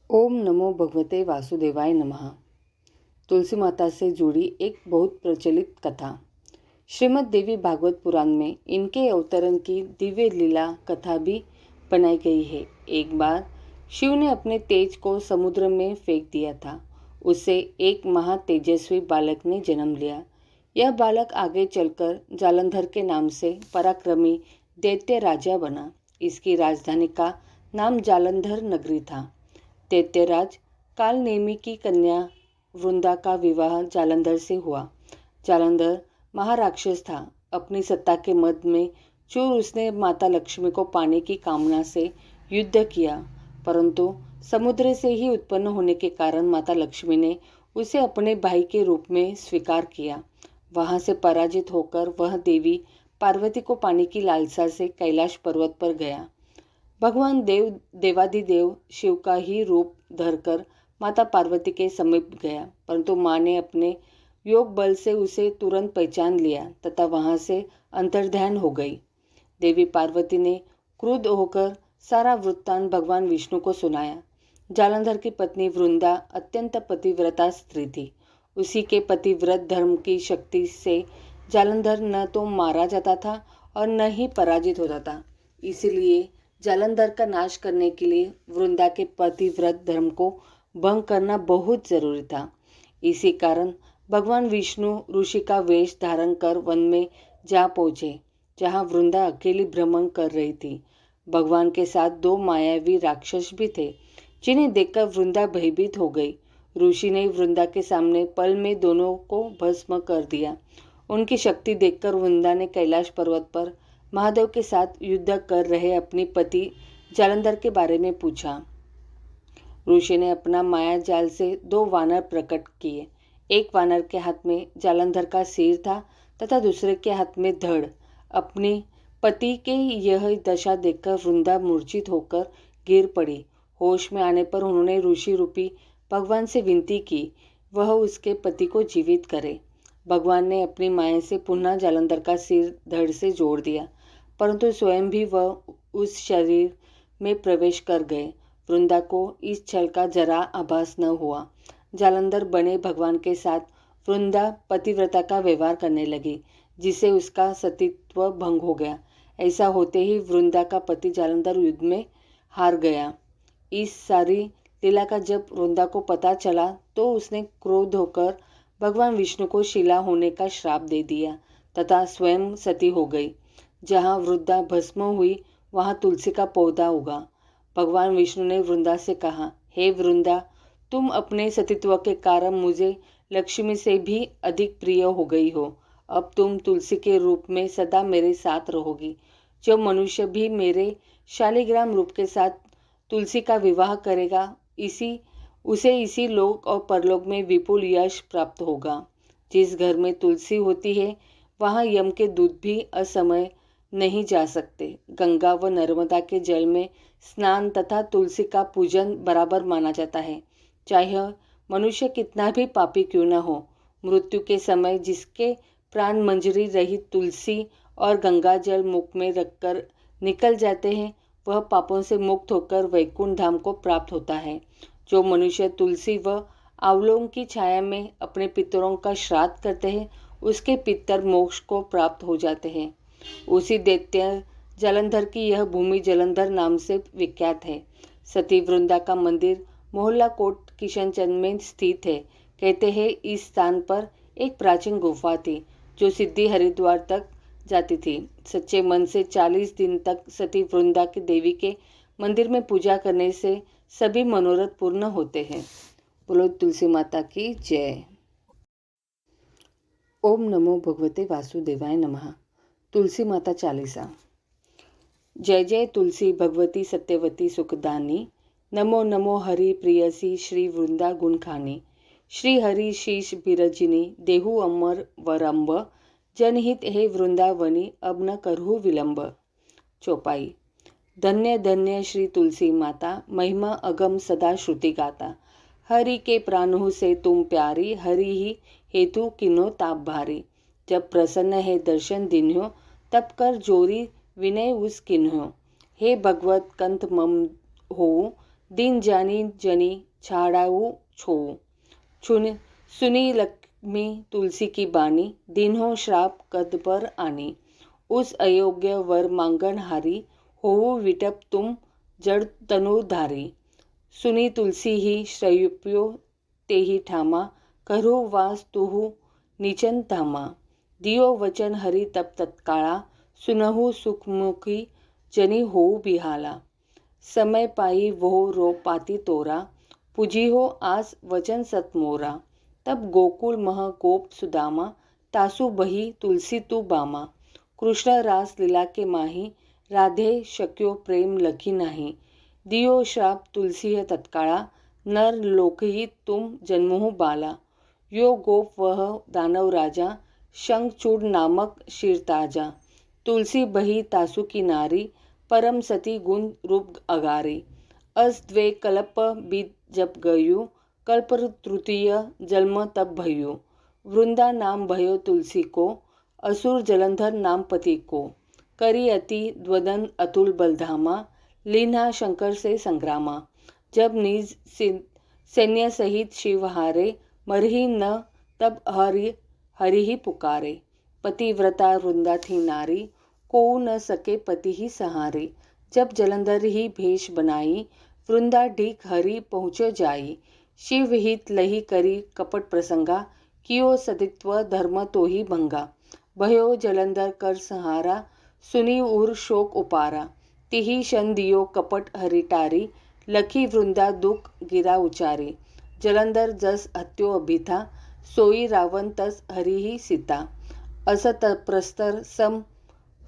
ओम नमो भगवते वासुदेवाय नमः। तुलसी माता से जुड़ी एक बहुत प्रचलित कथा। श्रीमद् देवी भागवत पुराण में इनके अवतरण की दिव्य लीला कथा भी बनाई गई है। एक बार शिव ने अपने तेज को समुद्र में फेंक दिया था। उससे एक महा तेजस्वी बालक ने जन्म लिया। यह बालक आगे चलकर जालंधर के नाम से पराक्रमी दैत्य राजा बना। इसकी राजधानी का नाम जालंधर नगरी था। दैत्यराज कालनेमी की कन्या वृंदा का विवाह जालंधर से हुआ। जालंधर महाराक्षस था। अपनी सत्ता के मद में चूर उसने माता लक्ष्मी को पाने की कामना से युद्ध किया, परंतु समुद्र से ही उत्पन्न होने के कारण माता लक्ष्मी ने उसे अपने भाई के रूप में स्वीकार किया। वहां से पराजित होकर वह देवी पार्वती को पाने की लालसा से कैलाश पर्वत पर गया। भगवान देवादिदेव शिव का ही रूप धरकर माता पार्वती के समीप गया, परंतु माँ ने अपने योग बल से उसे तुरंत पहचान लिया तथा वहां से अंतर्ध्यान हो गई। देवी पार्वती ने क्रुद्ध होकर सारा वृत्तांत भगवान विष्णु को सुनाया। जालंधर की पत्नी वृंदा अत्यंत पतिव्रता स्त्री थी। उसी के पतिव्रत धर्म की शक्ति से जालंधर न तो मारा जाता था और न ही पराजित होता था। इसलिए जालंधर का नाश करने के लिए वृंदा के पतिव्रत धर्म को भंग करना बहुत जरूरी था। इसी कारण भगवान विष्णु ऋषि का वेश धारण कर वन में जा पहुंचे, जहां वृंदा अकेली भ्रमण कर रही थी। भगवान के साथ दो मायावी राक्षस भी थे, जिन्हें देखकर वृंदा भयभीत हो गई। ऋषि ने वृंदा के सामने पल में दोनों को भस्म कर दिया। उनकी शक्ति देखकर वृंदा ने कैलाश पर्वत पर महादेव के साथ युद्ध कर रहे अपने पति जालंधर के बारे में पूछा। ऋषि ने अपना माया जाल से दो वानर प्रकट किए। एक वानर के हाथ में जालंधर का सिर था तथा दूसरे के हाथ में धड़। अपने पति के यह दशा देखकर वृंदा मूर्छित होकर गिर पड़ी। होश में आने पर उन्होंने ऋषि रूपी भगवान से विनती की वह उसके पति को जीवित करे। भगवान ने अपनी माया से पुनः जालंधर का सिर धड़ से जोड़ दिया, परंतु स्वयं भी वह उस शरीर में प्रवेश कर गए। वृंदा को इस छल का जरा आभास न हुआ। जालंधर बने भगवान के साथ वृंदा पतिव्रता का व्यवहार करने लगी, जिससे उसका सतीत्व भंग हो गया। ऐसा होते ही वृंदा का पति जालंधर युद्ध में हार गया। इस सारी लीला का जब वृंदा को पता चला तो उसने क्रोध होकर भगवान विष्णु को शिला होने का श्राप दे दिया तथा स्वयं सती हो गई। जहाँ वृंदा भस्म हुई वहाँ तुलसी का पौधा उगा। भगवान विष्णु ने वृंदा से कहा, हे वृंदा, तुम अपने सतीत्व के कारण मुझे लक्ष्मी से भी अधिक प्रिय हो गई हो। अब तुम तुलसी के रूप में सदा मेरे साथ रहोगी। जो मनुष्य भी मेरे शालिग्राम रूप के साथ तुलसी का विवाह करेगा, उसे इसी लोक और परलोक में विपुल यश प्राप्त होगा। जिस घर में तुलसी होती है वहाँ यम के दूत भी असमय नहीं जा सकते। गंगा व नर्मदा के जल में स्नान तथा तुलसी का पूजन बराबर माना जाता है, चाहे मनुष्य कितना भी पापी क्यों न हो। मृत्यु के समय जिसके प्राण मंजरी रहित तुलसी और गंगा जल मुख में रखकर निकल जाते हैं, वह पापों से मुक्त होकर वैकुंठ धाम को प्राप्त होता है। जो मनुष्य तुलसी व आंवलों की छाया में अपने पितरों का श्राद्ध करते हैं, उसके पितर मोक्ष को प्राप्त हो जाते हैं। उसी दैत्य जालंधर की यह भूमि जालंधर नाम से विख्यात है। सती वृंदा का मंदिर मोहल्ला कोट किशनचंद में स्थित है। कहते हैं इस स्थान पर एक प्राचीन गुफा थी जो सिद्धि हरिद्वार तक जाती थी। सच्चे मन से 40 दिन तक सती वृंदा के देवी के मंदिर में पूजा करने से सभी मनोरथ पूर्ण होते हैं। बोलो तुलसी माता की जय। ओम नमो भगवते वासुदेवाय नमः। तुलसी माता चालीसा। जय जय तुलसी भगवती सत्यवती सुखदानी। नमो नमो हरि प्रियसी श्री वृंदा गुणखानी। श्री हरि शीश बिरजिनी देहु अमर वरंब। जनहित हे वृंदावनी अब न करहु विलंब। चौपाई। धन्य धन्य श्री तुलसी माता, महिमा अगम सदा श्रुति गाता। हरि के प्राणों से तुम प्यारी, हरि ही हेतु किन्हो ताप भारी। जब प्रसन्न है दर्शन दिन्हो, तब कर जोरी विनय उस किन्हो। हे भगवत कंत मम हो, दिन जानी जनी छाड़ाऊ छो। सुनी लक्ष्मी तुलसी की बानी, दिन हो श्राप कद पर आनी। उस अयोग्य वर मांगन हारी, होऊ विटप तुम जड़ तनुधारी। सुनी तुलसी ही श्रयुप्यो तेहि ठामा, करो वास तुहु निचन धामा। दियो वचन हरि तप तत्काळा, सुनहु सुखमुखी जनी होऊ बिहाला। समय पाई वो रो पाती तोरा, पुजी हो आस वचन सतमोरा। तब गोकुल मह गोप सुदामा, तासु बही तुलसी तू बामा। कृष्ण रास लीला के माही, राधे शक्यो प्रेम लखी नाही। दियो श्राप तुलसी तत्काळा, नर लोकही तुम जन्महु बाला। यो गोप वह दानव राजा, शंखचूड़ नामक शीरताजा। तुलसी बही तासु की नारी, परम सती गुण रूप अगारी। अस द्वे कल्प बीत जब गयु, कल्प तृतीय जन्म तब भयु। वृंदा नाम भयो तुलसी को, असुर जलंधर नाम पति को। करी अति द्वदन अतुल बलधामा, लीन्हा शंकर से संग्रामा। जब निज सैन्य सहित शिव हारे, मरही न तब हरि ही पुकारे। पतिव्रता वृंदा थी नारी, कोऊ न सके पति ही सहारे। जब जलंधर ही भेष बनाई, वृंदा ढीक हरि पहुँचो जाई। शिव हित लही करी कपट प्रसंगा, कियो सतित्व धर्म तो ही भंगा। भयो जलंधर कर सहारा, सुनी उर शोक उपारा। तिही शन दियो कपट हरि टारी, लखी वृंदा दुख गिरा उचारी। जलंधर जस हत्यो अभिथा, सोई रावण तस हरि ही सीता। असत प्रस्तर सम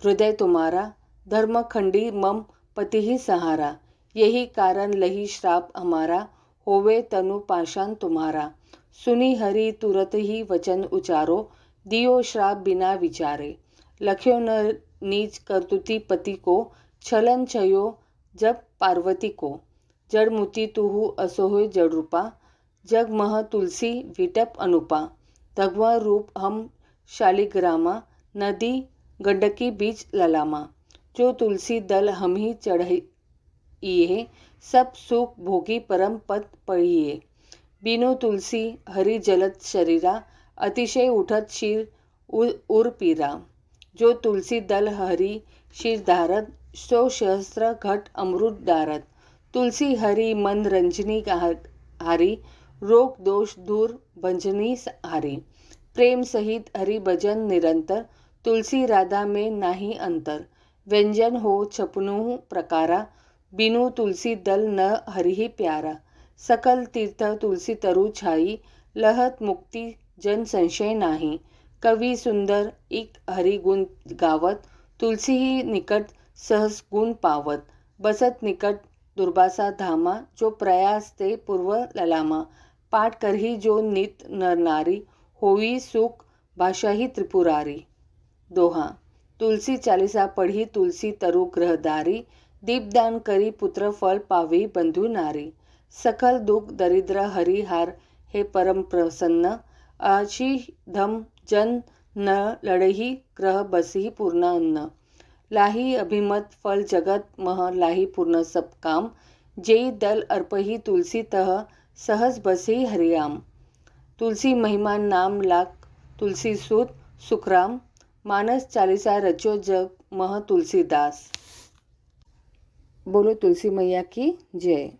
हृदय तुम्हारा, धर्म खंडी मम पति ही सहारा। यही कारण लही श्राप हमारा, होवे तनु पाषाण तुम्हारा। सुनी हरि तुरत ही वचन उचारो, दियो श्राप बिना विचारे। लख्यो न नीच करतुति पति को, छलन छयो जब पार्वती को। जड़ मुति तुहु असोह जड़ रूपा, जग मह तुलसी विटप अनुपा। भगवा रूप हम शालिग्रामा, नदी गंडकी बीच ललामा। जो तुलसी दल हम ही चढ़िए, सब सुख भोगी परम पद पढ़िए। बिनु तुलसी हरि जलत शरीरा, अतिशय उठत शीर उर पीरा। जो तुलसी दल हरि शीर धारत, सो सहस्त्र घट अमृत डारत। तुलसी हरि मन रंजनी हारी, रोग दोष दूर भंजनी हारी। प्रेम सहित हरि भजन निरंतर, तुलसी राधा में नाही अंतर। व्यंजन हो छपनु प्रकारा, बिनु तुलसी दल न हरि ही प्यारा। सकल तीर्थ तुलसी तरु छाई, लहत मुक्ति जन संशय नाही। कवि सुंदर इक हरि गुण गावत, तुलसी ही निकट सहस गुण पावत। बसत निकट दुर्वासा धामा, जो प्रयास ते पूर्व ललामा। पाठ करही जो नित नर नारी, होई सुख भाषा ही त्रिपुरारी। दोहा। तुलसी चालीसा पढ़ी तुलसी तरु ग्रहधारी, दीपदान करी पुत्र फल पावी बंधु नारी। सकल दुख दरिद्र हरि हार हे परम प्रसन्न, आशी धम जन न लड़ही ग्रह बसही पूर्ण अन्न। लाही अभिमत फल जगत मह लाही पूर्ण सब काम, जेई दल अर्पही तुलसी तह सहज बसही हरियाम। तुलसी महिमा नाम लाख तुलसी सुत सुखराम, मानस चालीसा रचो जग मह तुलसीदास। बोलो तुलसी मैया की जय।